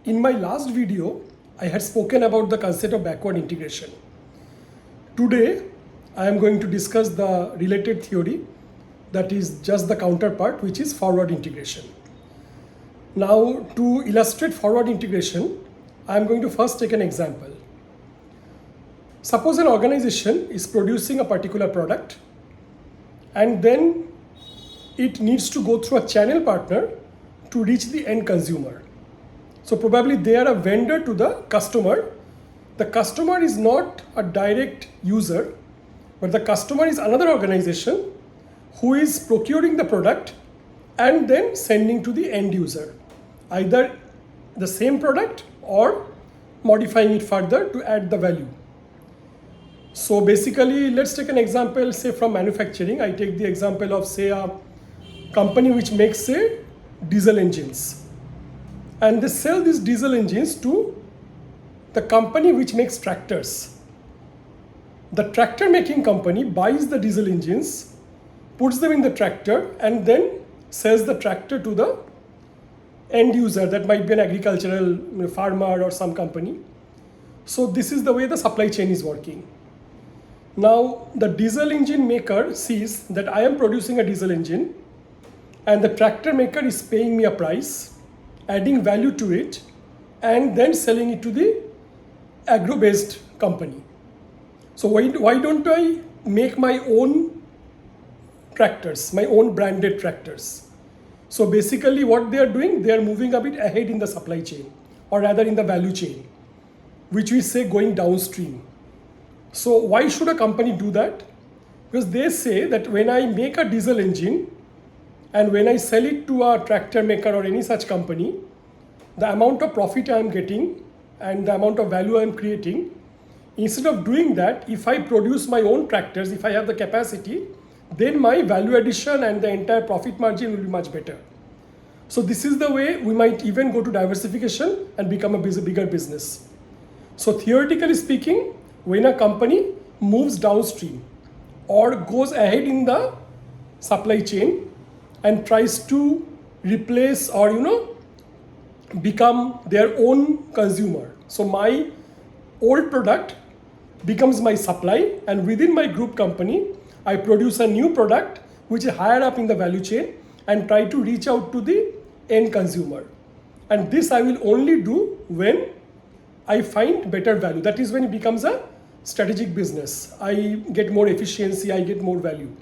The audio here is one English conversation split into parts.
In my last video, I had spoken about the concept of backward integration. Today, I am going to discuss the related theory that is just the counterpart, which is forward integration. Now, to illustrate forward integration, I am going to first take an example. Suppose an organization is producing a particular product and then it needs to go through a channel partner to reach the end consumer. So probably they are a vendor to the customer. The customer is not a direct user, but the customer is another organization who is procuring the product and then sending to the end user, either the same product or modifying it further to add the value. So basically, let's take an example, say from manufacturing. I take the example of, say, a company which makes, say, diesel engines. And they sell these diesel engines to the company which makes tractors. The tractor making company buys the diesel engines, puts them in the tractor, and then sells the tractor to the end user. That might be an agricultural farmer or some company. So this is the way the supply chain is working. Now the diesel engine maker sees that I am producing a diesel engine and the tractor maker is paying me a price, adding value to it, and then selling it to the agro-based company. So why don't I make my own tractors, my own branded tractors? So basically what they are doing, they are moving a bit ahead in the supply chain, or rather in the value chain, which we say going downstream. So why should a company do that? Because they say that when I make a diesel engine and when I sell it to a tractor maker or any such company, the amount of profit I am getting and the amount of value I am creating, instead of doing that, if I produce my own tractors, if I have the capacity, then my value addition and the entire profit margin will be much better. So this is the way we might even go to diversification and become a bigger business. So theoretically speaking, when a company moves downstream or goes ahead in the supply chain and tries to replace or become their own consumer. So my old product becomes my supply, and within my group company, I produce a new product which is higher up in the value chain and try to reach out to the end consumer. And this I will only do when I find better value. That is when it becomes a strategic business. I get more efficiency, I get more value.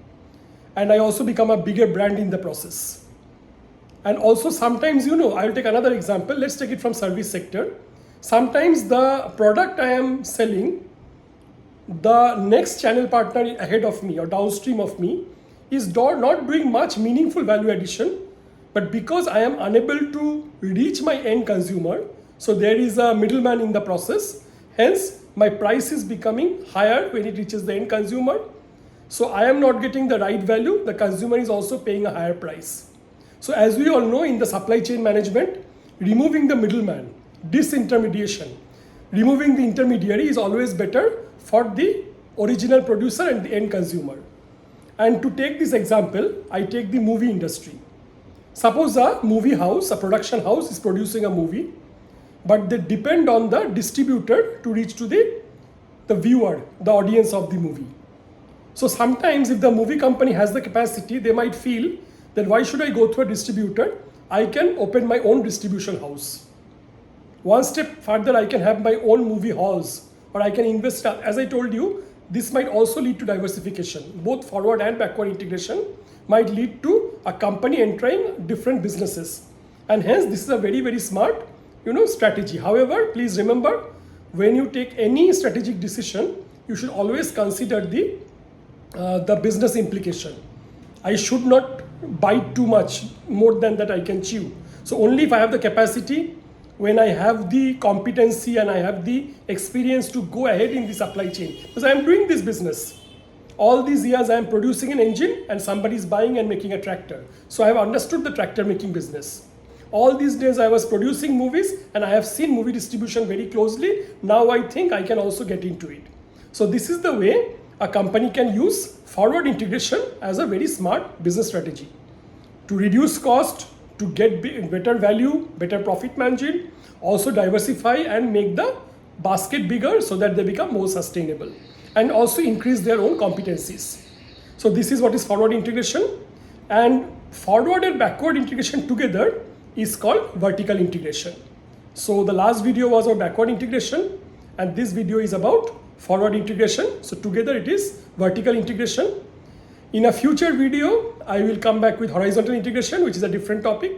And I also become a bigger brand in the process. And also sometimes, I will take another example. Let's take it from service sector. Sometimes the product I am selling, the next channel partner ahead of me or downstream of me is not doing much meaningful value addition, but because I am unable to reach my end consumer, so there is a middleman in the process, hence my price is becoming higher when it reaches the end consumer. So I am not getting the right value, the consumer is also paying a higher price. So as we all know, in the supply chain management, removing the middleman, disintermediation, removing the intermediary is always better for the original producer and the end consumer. And to take this example, I take the movie industry. Suppose a movie house, a production house is producing a movie, but they depend on the distributor to reach to the viewer, the audience of the movie. So sometimes if the movie company has the capacity, they might feel that why should I go through a distributor? I can open my own distribution house. One step further, I can have my own movie halls, or I can invest. As I told you, this might also lead to diversification. Both forward and backward integration might lead to a company entering different businesses. And hence, this is a very, very smart strategy. However, please remember, when you take any strategic decision, you should always consider the business implication. I should not bite too much, more than that I can chew. So only if I have the capacity, when I have the competency and I have the experience to go ahead in the supply chain, because I am doing this business. All these years I am producing an engine and somebody is buying and making a tractor. So I have understood the tractor making business. All these days I was producing movies and I have seen movie distribution very closely. Now I think I can also get into it. So this is the way a company can use forward integration as a very smart business strategy to reduce cost, to get better value, better profit margin, also diversify and make the basket bigger so that they become more sustainable and also increase their own competencies. So this is what is forward integration, and forward and backward integration together is called vertical integration. So the last video was about backward integration and this video is about forward integration. So together it is vertical integration. In a future video, I will come back with horizontal integration, which is a different topic.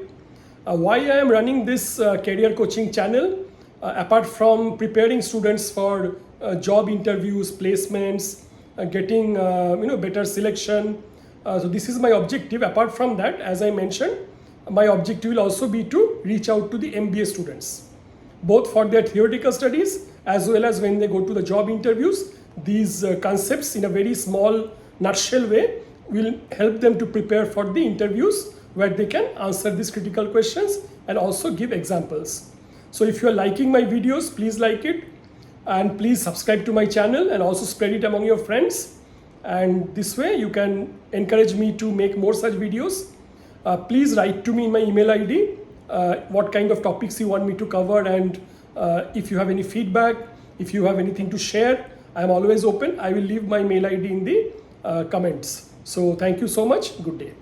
Why I am running this career coaching channel, apart from preparing students for job interviews, placements, getting better selection. So this is my objective. Apart from that, as I mentioned, my objective will also be to reach out to the MBA students, both for their theoretical studies as well as when they go to the job interviews. These concepts in a very small nutshell way will help them to prepare for the interviews where they can answer these critical questions and also give examples. So if you are liking my videos, please like it and please subscribe to my channel and also spread it among your friends. And this way you can encourage me to make more such videos. Please write to me in my email ID what kind of topics you want me to cover, and if you have any feedback, if you have anything to share, I am always open. I will leave my mail ID in the comments. So thank you so much. Good day.